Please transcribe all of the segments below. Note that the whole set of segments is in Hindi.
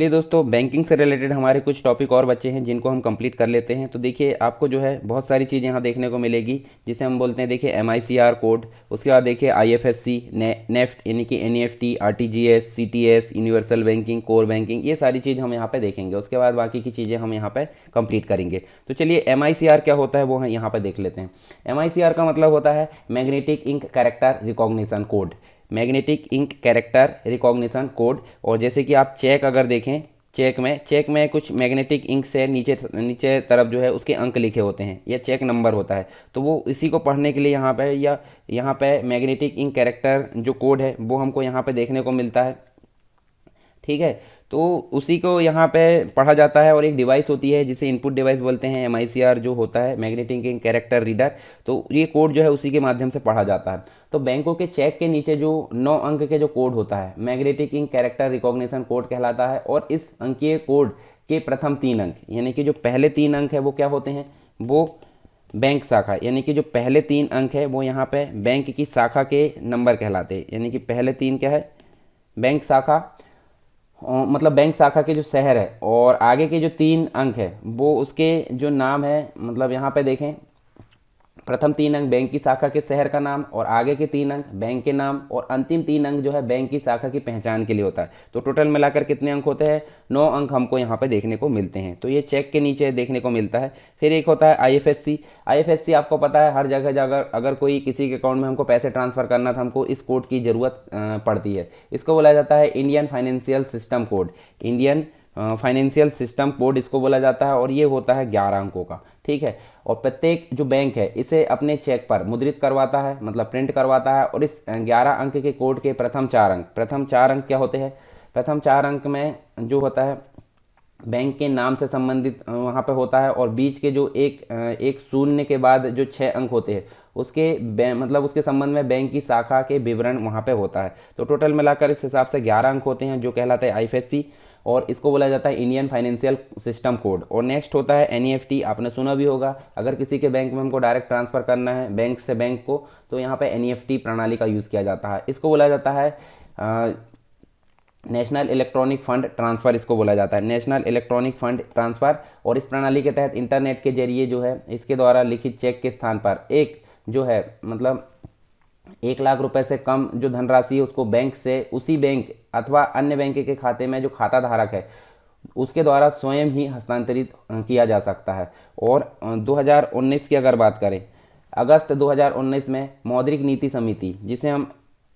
चलिए दोस्तों, बैंकिंग से रिलेटेड हमारे कुछ टॉपिक और बचे हैं जिनको हम कंप्लीट कर लेते हैं। तो देखिए, आपको जो है बहुत सारी चीज़ें यहाँ देखने को मिलेगी, जिसे हम बोलते हैं देखिए MICR कोड। उसके बाद देखिए IFSC, नेफ्ट यानी कि NEFT, RTGS, CTS, universal banking, core banking, ये सारी चीज़ हम यहाँ पे देखेंगे। उसके बाद बाकी की चीज़ें हम यहाँ पे कंप्लीट करेंगे। तो चलिए, MICR क्या होता है वो हम यहाँ पे देख लेते हैं। MICR का मतलब होता है magnetic ink character recognition code. Magnetic ink character recognition code. और जैसे कि आप चेक अगर देखें, चेक में कुछ मैग्नेटिक इंक से नीचे नीचे तरफ जो है उसके अंक लिखे होते हैं, या चेक नंबर होता है। तो वो इसी को पढ़ने के लिए यहाँ पे, या यहाँ पे मैग्नेटिक इंक कैरेक्टर जो कोड है वो हमको यहाँ पे देखने को मिलता है। ठीक है, तो उसी को यहाँ पे पढ़ा जाता है। और एक डिवाइस होती है जिसे इनपुट डिवाइस बोलते हैं, MICR जो होता है मैग्नेटिक इंक कैरेक्टर रीडर। तो ये कोड जो है उसी के माध्यम से पढ़ा जाता है। तो बैंकों के चेक के नीचे जो 9 अंक के जो कोड होता है magnetic ink character recognition code कहलाता है। और इस अंकीय कोड के प्रथम 3 अंक यानी कि जो पहले 3 अंक है वो क्या होते हैं, वो बैंक शाखा यानी कि जो पहले 3 अंक है वो यहाँ पे बैंक की शाखा के नंबर कहलाते हैं। यानी कि पहले 3 क्या है, बैंक शाखा, मतलब बैंक शाखा के जो शहर है, और आगे के जो 3 अंक है वो उसके जो नाम है। मतलब यहाँ पे देखें, प्रथम 3 अंक बैंक की शाखा के शहर का नाम, और आगे के 3 अंक बैंक के नाम, और अंतिम 3 अंक जो है बैंक की शाखा की पहचान के लिए होता है। तो टोटल मिलाकर कितने अंक होते हैं, 9 अंक हमको यहाँ पे देखने को मिलते हैं। तो ये चेक के नीचे देखने को मिलता है। फिर एक होता है IFSC। IFSC आपको पता है हर जगह जगह अगर कोई किसी के अकाउंट में हमको पैसे ट्रांसफ़र करना था, हमको इस कोड की ज़रूरत पड़ती है। इसको बोला जाता है Indian financial system code. Indian financial system code इसको बोला जाता है, और ये होता है 11 अंकों का। ठीक है, और प्रत्येक जो बैंक है इसे अपने चेक पर मुद्रित करवाता है, मतलब प्रिंट करवाता है। और इस 11 अंक के कोड के प्रथम 4 अंक क्या होते हैं, प्रथम 4 अंक में जो होता है बैंक के नाम से संबंधित वहाँ पे होता है। और बीच के जो एक शून्य के बाद जो 6 अंक होते हैं उसके मतलब उसके संबंध में बैंक की शाखा के विवरण वहाँ पे होता है। तो टोटल मिलाकर इस हिसाब से 11 अंक होते हैं जो कहलाते हैं IFSC, और इसको बोला जाता है इंडियन फाइनेंशियल सिस्टम कोड। और नेक्स्ट होता है NEFT। आपने सुना भी होगा, अगर किसी के बैंक में हमको डायरेक्ट ट्रांसफ़र करना है बैंक से बैंक को, तो यहाँ पे NEFT प्रणाली का यूज़ किया जाता है। इसको बोला जाता है नेशनल इलेक्ट्रॉनिक फंड ट्रांसफ़र। इसको बोला जाता है नेशनल इलेक्ट्रॉनिक फंड ट्रांसफ़र। और इस प्रणाली के तहत इंटरनेट के जरिए जो है इसके द्वारा लिखित चेक के स्थान पर एक जो है मतलब 1 लाख रुपए से कम जो धनराशि है उसको बैंक से उसी बैंक अथवा अन्य बैंक के खाते में जो खाता धारक है उसके द्वारा स्वयं ही हस्तांतरित किया जा सकता है। और 2019 की अगर बात करें, अगस्त 2019 में मौद्रिक नीति समिति, जिसे हम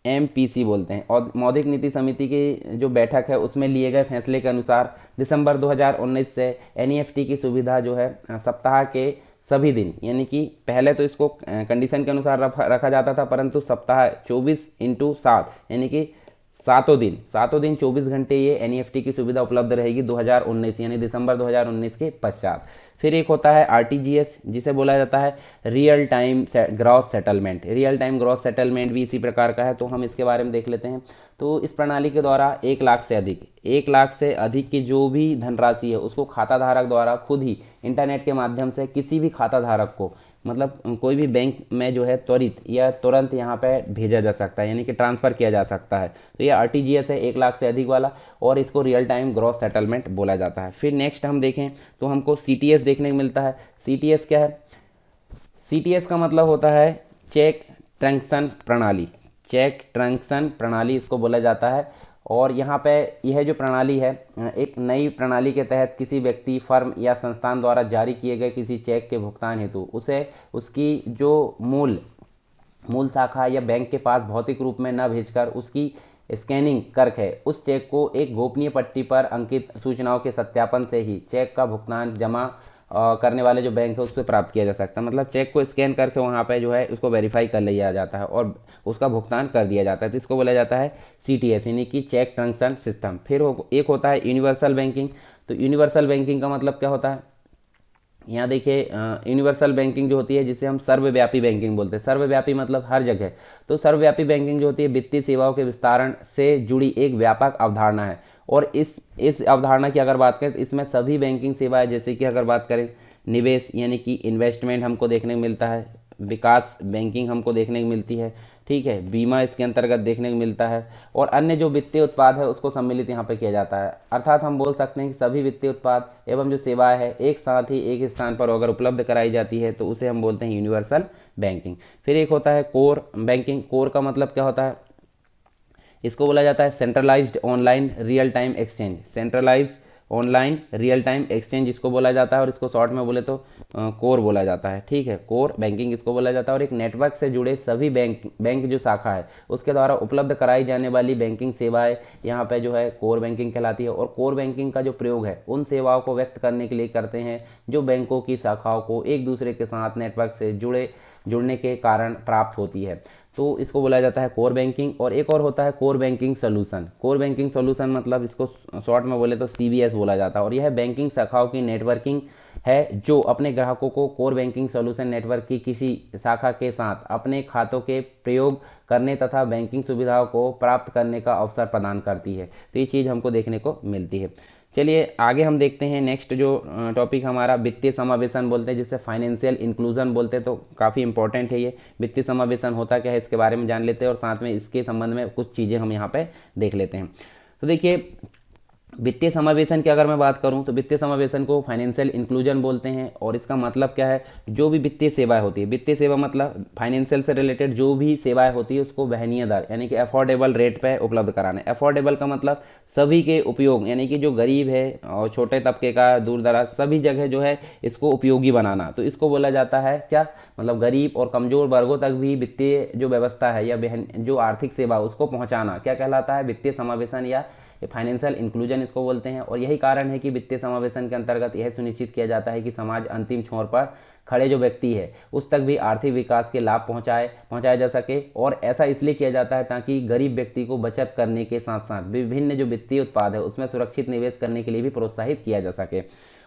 MPC बोलते हैं, और मौद्रिक नीति समिति की जो बैठक है उसमें लिए गए फैसले के अनुसार दिसंबर 2019 से NEFT की सुविधा जो है सप्ताह के सभी दिन, यानी कि पहले तो इसको कंडीशन के अनुसार रखा जाता था, परंतु सप्ताह 24/7 यानी कि सातों दिन 24 घंटे ये NEFT की सुविधा उपलब्ध रहेगी 2019 यानी दिसंबर 2019 के पश्चात। फिर एक होता है RTGS, जिसे बोला जाता है real time gross settlement. Real time gross settlement भी इसी प्रकार का है, तो हम इसके बारे में देख लेते हैं। तो इस प्रणाली के द्वारा 1 लाख से अधिक की जो भी धनराशि है उसको खाता धारक द्वारा खुद ही इंटरनेट के माध्यम से किसी भी खाता धारक को, मतलब कोई भी बैंक में जो है त्वरित या तुरंत यहाँ पे भेजा जा सकता है, यानी कि ट्रांसफ़र किया जा सकता है। तो ये RTGS है 1 लाख से अधिक वाला, और इसको रियल टाइम ग्रॉस सेटलमेंट बोला जाता है। फिर नेक्स्ट हम देखें तो हमको CTS देखने को मिलता है। CTS क्या है, CTS का मतलब होता है चेक ट्रांजैक्शन प्रणाली। चेक ट्रांजैक्शन प्रणाली इसको बोला जाता है। और यहाँ पे यह जो प्रणाली है एक नई प्रणाली के तहत किसी व्यक्ति, फर्म या संस्थान द्वारा जारी किए गए किसी चेक के भुगतान हेतु उसे उसकी जो मूल शाखा या बैंक के पास भौतिक रूप में न भेजकर उसकी स्कैनिंग करके उस चेक को एक गोपनीय पट्टी पर अंकित सूचनाओं के सत्यापन से ही चेक का भुगतान जमा करने वाले जो बैंक है उससे प्राप्त किया जा सकता है। मतलब चेक को स्कैन करके वहाँ पे जो है उसको वेरीफाई कर लिया जाता है और उसका भुगतान कर दिया जाता है। तो इसको बोला जाता है CTS यानी कि चेक ट्रांजैक्शन सिस्टम। फिर एक होता है यूनिवर्सल बैंकिंग। तो यूनिवर्सल बैंकिंग का मतलब क्या होता है, यहाँ देखिए यूनिवर्सल बैंकिंग जो होती है जिसे हम सर्वव्यापी बैंकिंग बोलते हैं। सर्वव्यापी मतलब हर जगह। तो सर्वव्यापी बैंकिंग जो होती है वित्तीय सेवाओं के विस्तारण से जुड़ी एक व्यापक अवधारणा है। और इस अवधारणा की अगर बात करें तो इसमें सभी बैंकिंग सेवाएं, जैसे कि अगर बात करें निवेश यानी कि इन्वेस्टमेंट हमको देखने को मिलता है, विकास बैंकिंग हमको देखने को मिलती है, ठीक है, बीमा इसके अंतर्गत देखने को मिलता है, और अन्य जो वित्तीय उत्पाद है उसको सम्मिलित यहाँ पे किया जाता है। अर्थात हम बोल सकते हैं कि सभी वित्तीय उत्पाद एवं जो सेवाएं है एक साथ ही एक स्थान पर अगर उपलब्ध कराई जाती है तो उसे हम बोलते हैं यूनिवर्सल बैंकिंग। फिर एक होता है कोर बैंकिंग। कोर का मतलब क्या होता है? इसको बोला जाता है centralised online real time exchange. Centralise online real time exchange इसको बोला जाता है, और इसको शॉर्ट में बोले तो कोर बोला जाता है। ठीक है, कोर बैंकिंग इसको बोला जाता है। और एक नेटवर्क से जुड़े सभी बैंक जो शाखा है उसके द्वारा उपलब्ध कराई जाने वाली बैंकिंग सेवाएं यहाँ पे जो है कोर बैंकिंग कहलाती है। और कोर बैंकिंग का जो प्रयोग है उन सेवाओं को व्यक्त करने के लिए करते हैं जो बैंकों की शाखाओं को एक दूसरे के साथ नेटवर्क से जुड़ने के कारण प्राप्त होती है, तो इसको बोला जाता है कोर बैंकिंग। और एक और होता है core banking solution. Core banking solution मतलब इसको शॉर्ट में बोले तो CBS बोला जाता है, और यह बैंकिंग शाखाओं की नेटवर्किंग है जो अपने ग्राहकों को कोर बैंकिंग सोल्यूशन नेटवर्क की किसी शाखा के साथ अपने खातों के प्रयोग करने तथा बैंकिंग सुविधाओं को प्राप्त करने का अवसर प्रदान करती है। तो ये चीज़ हमको देखने को मिलती है। चलिए आगे हम देखते हैं नेक्स्ट जो टॉपिक हमारा वित्तीय समावेशन बोलते हैं, जिससे फाइनेंशियल इंक्लूजन बोलते हैं। तो काफ़ी इंपॉर्टेंट है ये वित्तीय समावेशन होता क्या है इसके बारे में जान लेते हैं, और साथ में इसके संबंध में कुछ चीज़ें हम यहाँ पे देख लेते हैं। तो देखिए वित्तीय समावेशन की अगर मैं बात करूं तो वित्तीय समावेशन को फाइनेंशियल इंक्लूजन बोलते हैं। और इसका मतलब क्या है? जो भी वित्तीय सेवाएं होती है, वित्तीय सेवा मतलब फाइनेंशियल से रिलेटेड जो भी सेवाएं होती है उसको वहनीय दर यानी कि अफोर्डेबल रेट पे उपलब्ध कराना है। अफोर्डेबल का मतलब सभी के उपयोग, यानी कि जो गरीब है और छोटे तबके का, दूर दराज सभी जगह जो है इसको उपयोगी बनाना। तो इसको बोला जाता है क्या? मतलब गरीब और कमजोर वर्गों तक भी वित्तीय जो व्यवस्था है या जो आर्थिक सेवा उसको पहुंचाना क्या कहलाता है? वित्तीय समावेशन या फाइनेंशियल इंक्लूजन इसको बोलते हैं। और यही कारण है कि वित्तीय समावेशन के अंतर्गत यह सुनिश्चित किया जाता है कि समाज अंतिम छोर पर खड़े जो व्यक्ति है उस तक भी आर्थिक विकास के लाभ पहुंचाया जा सके। और ऐसा इसलिए किया जाता है ताकि गरीब व्यक्ति को बचत करने के साथ साथ विभिन्न जो वित्तीय उत्पाद है उसमें सुरक्षित निवेश करने के लिए भी प्रोत्साहित किया जा सके।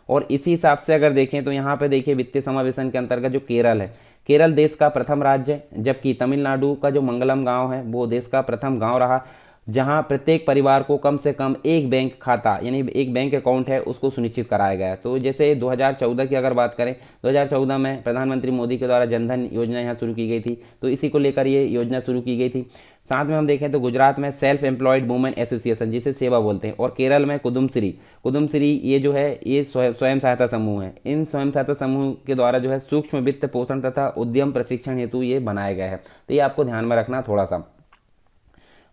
और इसी हिसाब से अगर देखें तो यहाँ पे देखिए वित्तीय समावेशन के अंतर्गत जो केरल है, केरल देश का प्रथम राज्य है, जबकि तमिलनाडु का जो मंगलम गांव है वो देश का प्रथम गांव रहा जहां प्रत्येक परिवार को कम से कम एक बैंक खाता यानी एक बैंक अकाउंट है उसको सुनिश्चित कराया गया है। तो जैसे 2014 की अगर बात करें, 2014 में प्रधानमंत्री मोदी के द्वारा जनधन योजना यहाँ शुरू की गई थी, तो इसी को लेकर ये योजना शुरू की गई थी। साथ में हम देखें तो गुजरात में सेल्फ एम्प्लॉयड वुमेन एसोसिएशन जिसे सेवा बोलते हैं, और केरल में कुदुमश्री ये जो है ये स्वयं सहायता समूह है। इन स्वयं सहायता समूह के द्वारा जो है सूक्ष्म वित्त पोषण तथा उद्यम प्रशिक्षण हेतु ये बनाया गया है। तो ये आपको ध्यान में रखना थोड़ा सा।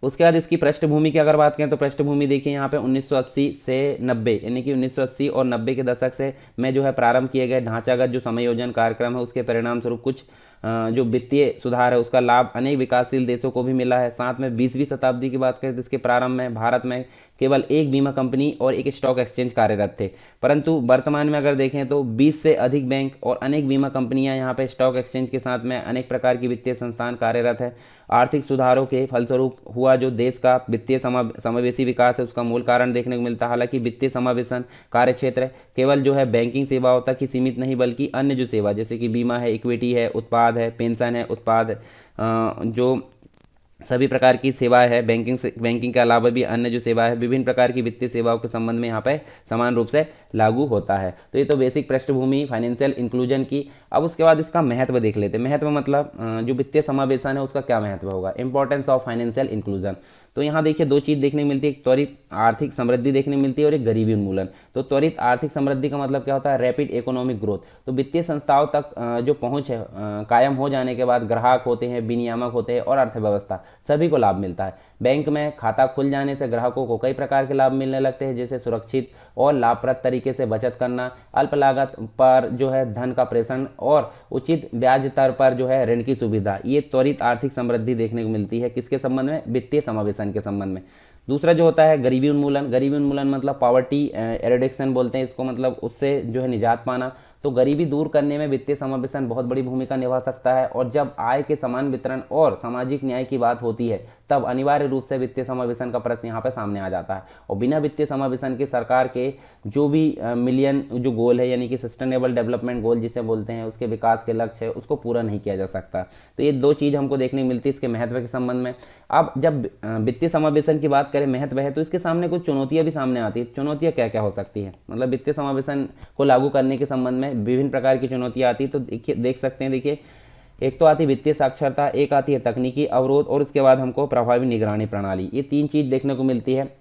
उसके बाद इसकी पृष्ठभूमि की अगर बात करें तो पृष्ठभूमि देखिए यहाँ पे 1980 से 90 यानी कि 1980 और 90 के दशक से में जो है प्रारंभ किए गए ढांचागत जो समायोजन कार्यक्रम है उसके परिणाम स्वरूप कुछ जो वित्तीय सुधार है उसका लाभ अनेक विकासशील देशों को भी मिला है। साथ में 20वीं शताब्दी की बात करें तो इसके प्रारंभ में भारत में केवल एक बीमा कंपनी और एक स्टॉक एक्सचेंज कार्यरत थे, परंतु वर्तमान में अगर देखें तो 20 से अधिक बैंक और अनेक बीमा कंपनियां यहाँ पे स्टॉक एक्सचेंज के साथ में अनेक प्रकार की वित्तीय संस्थान कार्यरत है। आर्थिक सुधारों के फलस्वरूप हुआ जो देश का वित्तीय समावेशी विकास है उसका मूल कारण देखने को मिलता है। हालांकि वित्तीय समावेशन कार्य क्षेत्र केवल जो है बैंकिंग सेवाओं तक ही सीमित नहीं बल्कि अन्य जो सेवा जैसे कि बीमा है, इक्विटी है, उत्पाद है, पेंशन है, उत्पाद जो सभी प्रकार की सेवाएं है, बैंकिंग के अलावा भी अन्य जो सेवा है विभिन्न प्रकार की वित्तीय सेवाओं के संबंध में यहाँ पे समान रूप से लागू होता है। तो ये तो बेसिक पृष्ठभूमि फाइनेंशियल इंक्लूजन की। अब उसके बाद इसका महत्व देख लेते हैं। महत्व मतलब जो वित्तीय समावेशन है उसका क्या महत्व होगा, इंपॉर्टेंस ऑफ फाइनेंशियल इंक्लूजन। तो यहाँ देखिए दो चीज़ देखने को मिलती है, एक त्वरित आर्थिक समृद्धि देखने को मिलती है और एक गरीबी उन्मूलन। तो त्वरित आर्थिक समृद्धि का मतलब क्या होता है, रैपिड इकोनॉमिक ग्रोथ। तो वित्तीय संस्थाओं तक जो पहुँच है कायम हो जाने के बाद ग्राहक होते हैं, विनियामक होते हैं और अर्थव्यवस्था सभी को लाभ मिलता है। बैंक में खाता खुल जाने से ग्राहकों को कई प्रकार के लाभ मिलने लगते हैं, जैसे सुरक्षित और लाभप्रद तरीके से बचत करना, अल्प लागत पर जो है धन का प्रेषण और उचित ब्याज दर पर जो है ऋण की सुविधा। ये त्वरित आर्थिक समृद्धि देखने को मिलती है किसके संबंध में, वित्तीय समावेशन के संबंध में। दूसरा जो होता है गरीबी उन्मूलन। गरीबी उन्मूलन मतलब पॉवर्टी एरिडिक्शन बोलते हैं इसको, मतलब उससे जो है निजात पाना। तो गरीबी दूर करने में वित्तीय समावेशन बहुत बड़ी भूमिका निभा सकता है। और जब आय के समान वितरण और सामाजिक न्याय की बात होती है तब अनिवार्य रूप से वित्तीय समावेशन का प्रश्न यहाँ पे सामने आ जाता है। और बिना वित्तीय समावेशन के सरकार के जो भी मिलियन जो गोल है यानी कि सस्टेनेबल डेवलपमेंट गोल जिसे बोलते हैं उसके विकास के लक्ष्य है उसको पूरा नहीं किया जा सकता। तो ये दो चीज़ हमको देखने को मिलती है इसके महत्व के संबंध में। अब जब वित्तीय समावेशन की बात करें महत्व है तो इसके सामने कुछ चुनौतियाँ भी सामने आती है। चुनौतियाँ क्या क्या हो सकती है, मतलब वित्तीय समावेशन को लागू करने के संबंध में विभिन्न प्रकार की चुनौतियाँ आती है। तो देख सकते हैं, देखिए एक तो आती है वित्तीय साक्षरता, एक आती है तकनीकी अवरोध, और उसके बाद हमको प्रभावी निगरानी प्रणाली। ये तीन चीज़ देखने को मिलती है।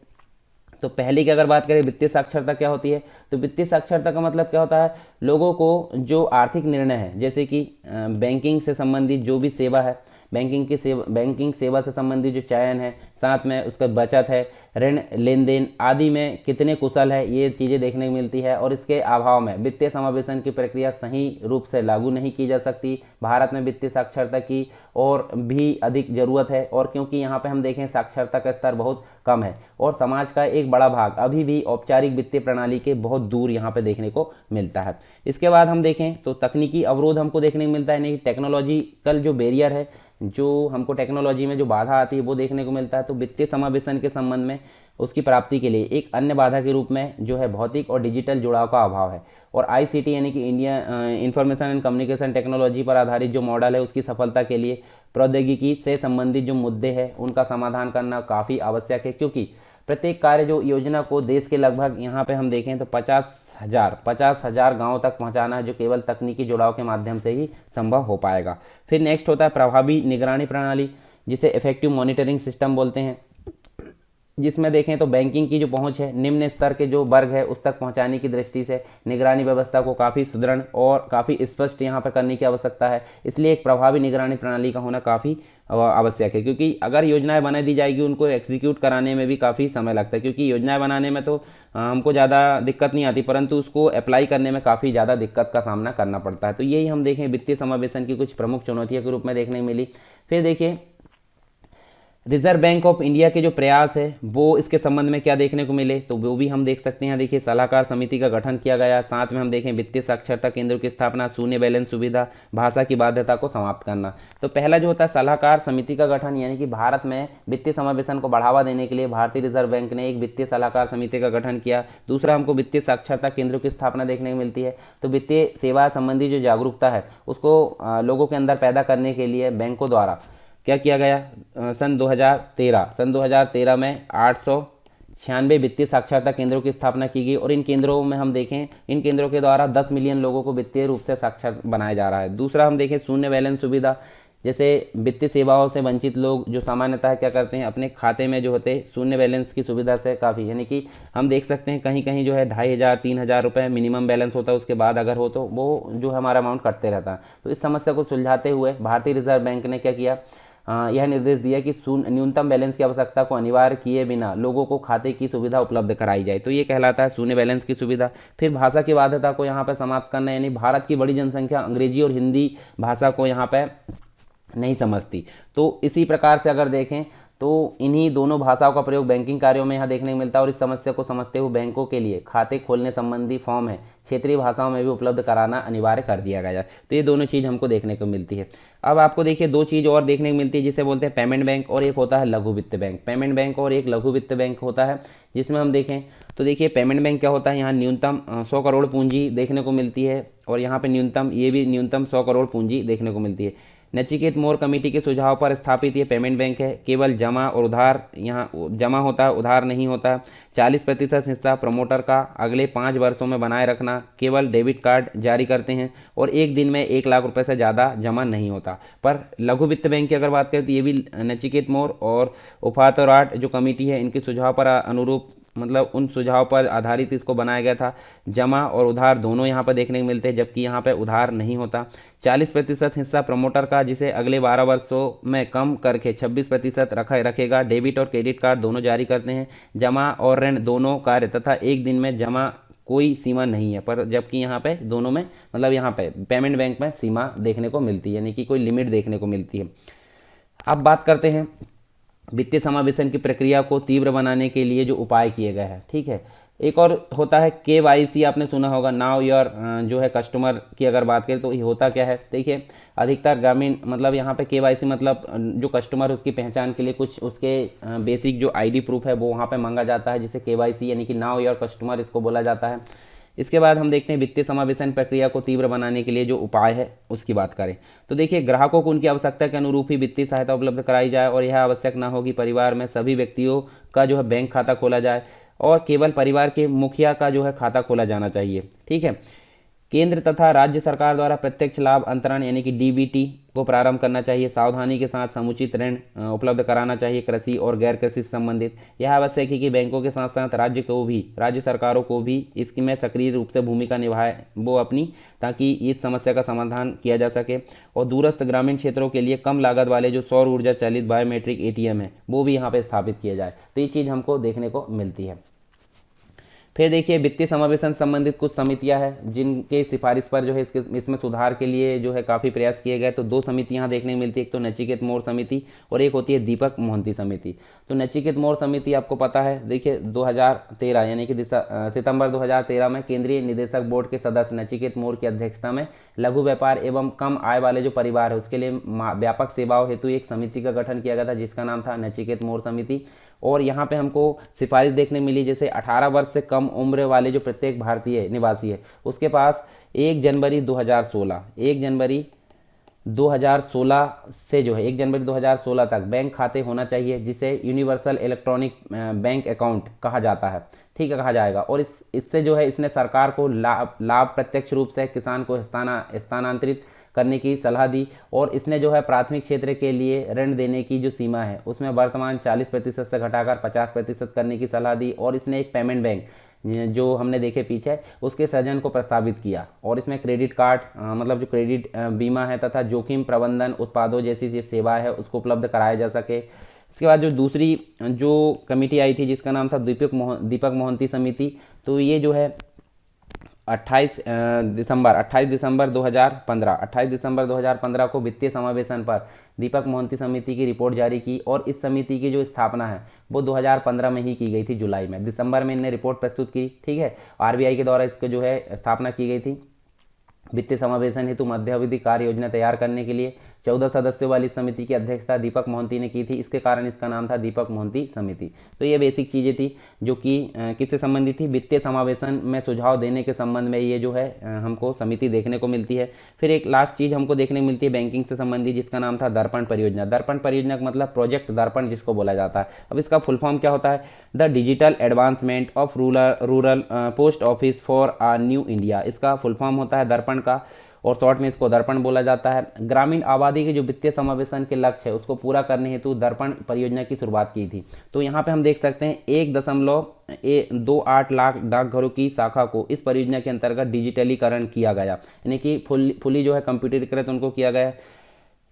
तो पहले की अगर बात करें वित्तीय साक्षरता क्या होती है, तो वित्तीय साक्षरता का मतलब क्या होता है, लोगों को जो आर्थिक निर्णय है, जैसे कि बैंकिंग से संबंधित जो भी सेवा है, बैंकिंग सेवा से संबंधित जो चयन है, साथ में उसका बचत है, ऋण लेन देन आदि में कितने कुशल है, ये चीज़ें देखने को मिलती है। और इसके अभाव में वित्तीय समावेशन की प्रक्रिया सही रूप से लागू नहीं की जा सकती। भारत में वित्तीय साक्षरता की और भी अधिक ज़रूरत है, और क्योंकि यहाँ पे हम देखें साक्षरता का स्तर बहुत कम है और समाज का एक बड़ा भाग अभी भी औपचारिक वित्तीय प्रणाली के बहुत दूर यहाँ पे देखने को मिलता है। इसके बाद हम देखें तो तकनीकी अवरोध हमको देखने को मिलता है, यानी टेक्नोलॉजिकल जो बैरियर है, जो हमको टेक्नोलॉजी में जो बाधा आती है वो देखने को मिलता है। तो वित्तीय समावेशन के संबंध में उसकी प्राप्ति के लिए एक अन्य बाधा के रूप में जो है भौतिक और डिजिटल जुड़ाव का अभाव है। और आईसीटी यानी कि India information and communication technology पर आधारित जो मॉडल है उसकी सफलता के लिए प्रौद्योगिकी से संबंधित जो मुद्दे हैं उनका समाधान करना काफ़ी आवश्यक है, क्योंकि प्रत्येक कार्य जो योजना को देश के लगभग यहाँ पे हम देखें तो 50,000 गाँव तक पहुँचाना है, जो केवल तकनीकी जुड़ाव के माध्यम से ही संभव हो पाएगा। फिर नेक्स्ट होता है प्रभावी निगरानी प्रणाली, जिसे इफेक्टिव मॉनिटरिंग सिस्टम बोलते हैं, जिसमें देखें तो बैंकिंग की जो पहुंच है निम्न स्तर के जो वर्ग है उस तक पहुंचाने की दृष्टि से निगरानी व्यवस्था को काफ़ी सुदृढ़ और काफ़ी स्पष्ट यहाँ पर करने की आवश्यकता है। इसलिए एक प्रभावी निगरानी प्रणाली का होना काफ़ी आवश्यक है, क्योंकि अगर योजनाएं बना दी जाएगी उनको एग्जीक्यूट कराने में भी काफ़ी समय लगता है, क्योंकि योजनाएं बनाने में तो हमको ज़्यादा दिक्कत नहीं आती, परंतु उसको अप्लाई करने में काफ़ी ज़्यादा दिक्कत का सामना करना पड़ता है। तो यही हम देखें वित्तीय समावेशन की कुछ प्रमुख चुनौतियों के रूप में देखने को मिली। फिर देखिए रिजर्व बैंक ऑफ इंडिया के जो प्रयास है वो इसके संबंध में क्या देखने को मिले, तो वो भी हम देख सकते हैं। देखिए सलाहकार समिति का गठन किया गया, साथ में हम देखें वित्तीय साक्षरता केंद्रों की स्थापना, शून्य बैलेंस सुविधा, भाषा की बाध्यता को समाप्त करना। तो पहला जो होता है सलाहकार समिति का गठन, यानी कि भारत में वित्तीय समावेशन को बढ़ावा देने के लिए भारतीय रिजर्व बैंक ने एक वित्तीय सलाहकार समिति का गठन किया। दूसरा हमको वित्तीय साक्षरता केंद्रों की स्थापना देखने को मिलती है। तो वित्तीय सेवा संबंधी जो जागरूकता है उसको लोगों के अंदर पैदा करने के लिए बैंकों द्वारा क्या किया गया, सन 2013 में 896 वित्तीय साक्षरता केंद्रों की स्थापना की गई, और इन केंद्रों में हम देखें इन केंद्रों के द्वारा 10 मिलियन लोगों को वित्तीय रूप से साक्षर बनाया जा रहा है। दूसरा हम देखें शून्य बैलेंस सुविधा, जैसे वित्तीय सेवाओं से वंचित लोग जो सामान्यतः क्या करते हैं अपने खाते में जो होते शून्य बैलेंस की सुविधा से काफ़ी, यानी कि हम देख सकते हैं कहीं कहीं जो है 2,500-3,000 रुपये मिनिमम बैलेंस होता है, उसके बाद अगर हो तो वो जो हमारा अमाउंट कटते रहता है। तो इस समस्या को सुलझाते हुए भारतीय रिजर्व बैंक ने क्या किया, यह निर्देश दिया कि न्यूनतम बैलेंस की आवश्यकता को अनिवार्य किए बिना लोगों को खाते की सुविधा उपलब्ध कराई जाए। तो ये कहलाता है शून्य बैलेंस की सुविधा। फिर भाषा की बाध्यता को यहाँ पर समाप्त करना, यानी भारत की बड़ी जनसंख्या अंग्रेजी और हिंदी भाषा को यहाँ पर नहीं समझती। तो इसी प्रकार से अगर देखें तो इन्हीं दोनों भाषाओं का प्रयोग बैंकिंग कार्यों में यहाँ देखने को मिलता है, और इस समस्या को समझते हुए बैंकों के लिए खाते खोलने संबंधी फॉर्म है क्षेत्रीय भाषाओं में भी उपलब्ध कराना अनिवार्य कर दिया गया। तो ये दोनों चीज़ हमको देखने को मिलती है। अब आपको देखिए दो चीज़ और देखने को मिलती है, जिसे बोलते हैं पेमेंट बैंक और एक होता है लघु वित्त बैंक। पेमेंट बैंक और एक लघु वित्त बैंक होता है, जिसमें हम देखें तो देखिए पेमेंट बैंक क्या होता है, यहाँ न्यूनतम 100 करोड़ पूंजी देखने को मिलती है, और यहाँ पे न्यूनतम 100 करोड़ पूंजी देखने को मिलती है। नचिकेत मोर कमेटी के सुझाव पर स्थापित ये पेमेंट बैंक है। केवल जमा और उधार यहाँ जमा होता है, उधार नहीं होता। 40% हिस्सा प्रमोटर का अगले 5 वर्षों में बनाए रखना। केवल डेबिट कार्ड जारी करते हैं और एक दिन में 1 लाख रुपए से ज़्यादा जमा नहीं होता। पर लघु वित्त बैंक की अगर बात करें तो ये भी नचिकेत मोर और उपातराट जो कमेटी है इनके सुझाव पर अनुरूप, मतलब उन सुझाव पर आधारित इसको बनाया गया था। जमा और उधार दोनों यहाँ पर देखने को मिलते हैं, जबकि यहाँ पर उधार नहीं होता। 40% हिस्सा प्रमोटर का, जिसे अगले 12 वर्षों में कम करके 26% रखेगा। डेबिट और क्रेडिट कार्ड दोनों जारी करते हैं। जमा और ऋण दोनों कार्य तथा एक दिन में जमा कोई सीमा नहीं है, पर जबकि यहाँ पे दोनों में, मतलब यहाँ पे पेमेंट बैंक में सीमा देखने को मिलती है, यानी कि कोई लिमिट देखने को मिलती है। अब बात करते हैं वित्तीय समावेशन की प्रक्रिया को तीव्र बनाने के लिए जो उपाय किए गए हैं। ठीक है, एक और होता है KYC, आपने सुना होगा, नाउ योर जो है कस्टमर की अगर बात करें तो ये होता क्या है। देखिए अधिकतर ग्रामीण, मतलब यहाँ पे KYC मतलब जो कस्टमर उसकी पहचान के लिए कुछ उसके बेसिक जो ID प्रूफ है वो वहाँ पे मांगा जाता है, जिसे KYC यानी कि नाउ योर कस्टमर इसको बोला जाता है। इसके बाद हम देखते हैं वित्तीय समावेशन प्रक्रिया को तीव्र बनाने के लिए जो उपाय है उसकी बात करें तो देखिए ग्राहकों को उनकी आवश्यकता के अनुरूप ही वित्तीय सहायता उपलब्ध कराई जाए, और यह आवश्यक ना हो कि परिवार में सभी व्यक्तियों का जो है बैंक खाता खोला जाए, और केवल परिवार के मुखिया का जो है खाता खोला जाना चाहिए। ठीक है, केंद्र तथा राज्य सरकार द्वारा प्रत्यक्ष लाभ अंतरण यानी कि DBT को प्रारंभ करना चाहिए। सावधानी के साथ समुचित ऋण उपलब्ध कराना चाहिए कृषि और गैर कृषि से संबंधित। यह आवश्यक है कि बैंकों के साथ साथ राज्य सरकारों को भी इसमें सक्रिय रूप से भूमिका निभाए वो अपनी, ताकि इस समस्या का समाधान किया जा सके। और दूरस्थ ग्रामीण क्षेत्रों के लिए कम लागत वाले जो सौर ऊर्जा चालित बायोमेट्रिक एटीएम है वो भी यहाँ पे स्थापित किया जाए। तो ये चीज़ हमको देखने को मिलती है। फिर देखिए वित्तीय समावेशन संबंधित कुछ समितियां हैं जिनके सिफारिश पर जो है इसमें सुधार के लिए जो है काफ़ी प्रयास किए गए। तो दो समिति यहाँ देखने को मिलती है, एक तो नचिकेत मोर समिति और एक होती है दीपक मोहंती समिति। तो नचिकेत मोर समिति आपको पता है, देखिए 2013 यानी कि सितंबर 2013 में केंद्रीय निदेशक बोर्ड के सदस्य नचिकेत मोर की अध्यक्षता में लघु व्यापार एवं कम आय वाले जो परिवार है उसके लिए व्यापक सेवाओं हेतु एक समिति का गठन किया गया था जिसका नाम था नचिकेत मोर समिति। और यहाँ पे हमको सिफारिश देखने मिली, जैसे 18 वर्ष से कम उम्र वाले जो प्रत्येक भारतीय निवासी है उसके पास 1 जनवरी 2016 से जो है 1 जनवरी 2016 तक बैंक खाते होना चाहिए, जिसे यूनिवर्सल इलेक्ट्रॉनिक बैंक अकाउंट कहा जाता है, ठीक है, कहा जाएगा। और इससे जो है इसने सरकार को लाभ प्रत्यक्ष रूप से किसान को स्थानांतरित करने की सलाह दी। और इसने जो है प्राथमिक क्षेत्र के लिए ऋण देने की जो सीमा है उसमें वर्तमान 40% से घटाकर 50% करने की सलाह दी। और इसने एक पेमेंट बैंक जो हमने देखे पीछे उसके सृजन को प्रस्तावित किया। और इसमें क्रेडिट कार्ड मतलब जो क्रेडिट बीमा है तथा जोखिम प्रबंधन उत्पादों जैसी जो सेवा है उसको उपलब्ध कराया जा सके। इसके बाद जो दूसरी जो कमेटी आई थी जिसका नाम था दीपक मोहंती समिति, तो ये जो है 28 दिसंबर 2015 को वित्तीय समावेशन पर दीपक मोहंती समिति की रिपोर्ट जारी की। और इस समिति की जो स्थापना है वो 2015 में ही की गई थी, जुलाई में। दिसंबर में इन्हें रिपोर्ट प्रस्तुत की, ठीक है। आरबीआई के द्वारा इसको जो है स्थापना की गई थी वित्तीय समावेशन हेतु मध्यावधि कार्य योजना तैयार करने के लिए। 14 सदस्यों वाली समिति की अध्यक्षता दीपक मोहंती ने की थी, इसके कारण इसका नाम था दीपक मोहंती समिति। तो ये बेसिक चीज़ें थी जो कि किससे संबंधित थी, वित्तीय समावेशन में सुझाव देने के संबंध में ये जो है हमको समिति देखने को मिलती है। फिर एक लास्ट चीज़ हमको देखने को मिलती है बैंकिंग से संबंधित, जिसका नाम था दर्पण परियोजना। दर्पण परियोजना का मतलब प्रोजेक्ट दर्पण जिसको बोला जाता है। अब इसका फुल फॉर्म क्या होता है, the digital advancement of rural post office for uh new India. इसका फुल फॉर्म होता है दर्पण का, और शॉर्ट में इसको दर्पण बोला जाता है। ग्रामीण आबादी के जो वित्तीय समावेशन के लक्ष्य है उसको पूरा करने हेतु दर्पण परियोजना की शुरुआत की थी। तो यहाँ पे हम देख सकते हैं 1.28 लाख डाकघरों की शाखा को इस परियोजना के अंतर्गत डिजिटलीकरण किया गया, यानी कि फुली जो है कंप्यूटरीकृत उनको किया गया।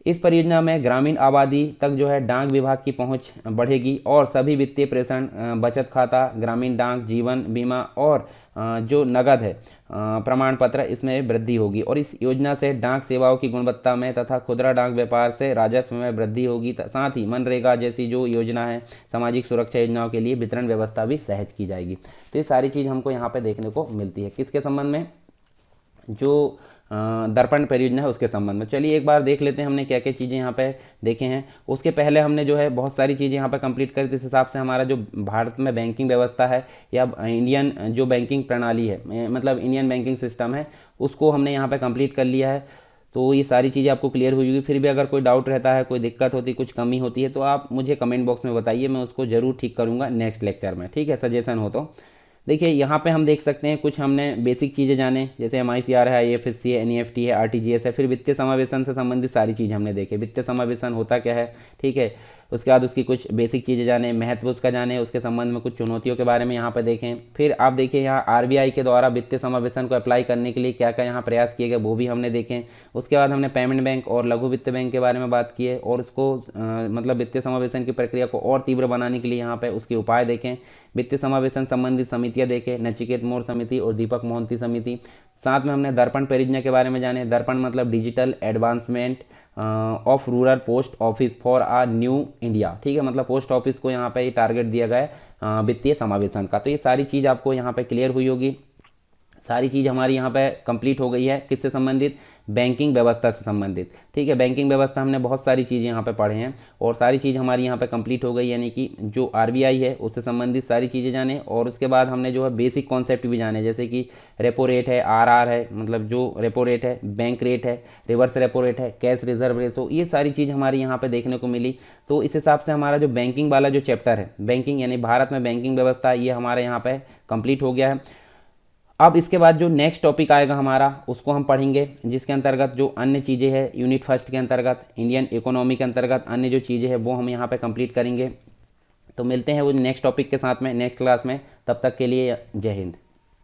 इस परियोजना में ग्रामीण आबादी तक जो है डाक विभाग की पहुंच बढ़ेगी और सभी वित्तीय प्रेषण, बचत खाता, ग्रामीण डाक, जीवन बीमा और जो नगद है प्रमाण पत्र, इसमें वृद्धि होगी। और इस योजना से डाक सेवाओं की गुणवत्ता में तथा खुदरा डाक व्यापार से राजस्व में वृद्धि होगी। साथ ही मनरेगा जैसी जो योजना है, सामाजिक सुरक्षा योजनाओं के लिए वितरण व्यवस्था भी सहज की जाएगी। तो ये सारी चीज़ हमको यहाँ पे देखने को मिलती है किसके संबंध में, जो दर्पण परियोजना है उसके संबंध में। चलिए एक बार देख लेते हैं हमने क्या क्या चीज़ें यहाँ पे देखे हैं। उसके पहले हमने जो है बहुत सारी चीज़ें यहाँ पे कंप्लीट करी। इस हिसाब से हमारा जो भारत में बैंकिंग व्यवस्था है या इंडियन जो बैंकिंग प्रणाली है, मतलब इंडियन बैंकिंग सिस्टम है, उसको हमने यहाँ पे कंप्लीट कर लिया है। तो ये सारी चीज़ें आपको क्लियर हुई होगी। फिर भी अगर कोई डाउट रहता है, कोई दिक्कत होती है, कुछ कमी होती है, तो आप मुझे कमेंट बॉक्स में बताइए, मैं उसको ज़रूर ठीक करूँगा नेक्स्ट लेक्चर में, ठीक है, सजेशन हो तो। देखिए यहाँ पे हम देख सकते हैं कुछ हमने बेसिक चीज़ें जाने, जैसे MICR है, IFSC है, NEFT है, RTGS है। फिर वित्तीय समावेशन से संबंधित सारी चीज़ हमने देखे, वित्तीय समावेशन होता क्या है, ठीक है। उसके बाद उसकी कुछ बेसिक चीज़ें जाने, महत्व उसका जाने, उसके संबंध में कुछ चुनौतियों के बारे में यहाँ पे देखें। फिर आप देखिए यहाँ RBI के द्वारा वित्तीय समावेशन को अप्लाई करने के लिए क्या क्या यहाँ प्रयास किए गए वो भी हमने देखें। उसके बाद हमने पेमेंट बैंक और लघु वित्त बैंक के बारे में बात की है, और उसको मतलब वित्तीय समावेशन की प्रक्रिया को और तीव्र बनाने के लिए यहाँ पे उसके उपाय देखें। वित्तीय समावेशन संबंधित समितियाँ देखें, नचिकेत मोर समिति और दीपक मोहंती समिति। साथ में हमने दर्पण परियोजना के बारे में जाने। दर्पण मतलब digital advancement of rural post office for uh new India, ठीक है, मतलब पोस्ट ऑफिस को यहाँ पे टारगेट दिया गया है वित्तीय समावेशन का। तो ये सारी चीज़ आपको यहाँ पे क्लियर हुई होगी। सारी चीज़ हमारी यहाँ पे कंप्लीट हो गई है, किससे संबंधित, बैंकिंग व्यवस्था से संबंधित, ठीक है। बैंकिंग व्यवस्था हमने बहुत सारी चीज़ें यहाँ पे पढ़े हैं और सारी चीज़ हमारी यहाँ पे कंप्लीट हो गई, यानी कि जो RBI है उससे संबंधित सारी चीज़ें जाने। और उसके बाद हमने जो है बेसिक कॉन्सेप्ट भी जाने, जैसे कि रेपो रेट है, RR है, मतलब जो रेपो रेट है, बैंक रेट है, रिवर्स रेपो रेट है, कैश रिजर्व रेशो, ये सारी चीज़ हमारी यहाँ पे देखने को मिली। तो इस हिसाब से हमारा जो बैंकिंग वाला जो चैप्टर है, बैंकिंग यानी भारत में बैंकिंग व्यवस्था, ये हमारे यहाँ पे कंप्लीट हो गया है। अब इसके बाद जो नेक्स्ट टॉपिक आएगा हमारा उसको हम पढ़ेंगे, जिसके अंतर्गत जो अन्य चीज़ें हैं यूनिट फर्स्ट के अंतर्गत इंडियन इकोनॉमी के अंतर्गत अन्य जो चीज़ें हैं वो हम यहाँ पे कंप्लीट करेंगे। तो मिलते हैं वो नेक्स्ट टॉपिक के साथ में नेक्स्ट क्लास में, तब तक के लिए जय हिंद।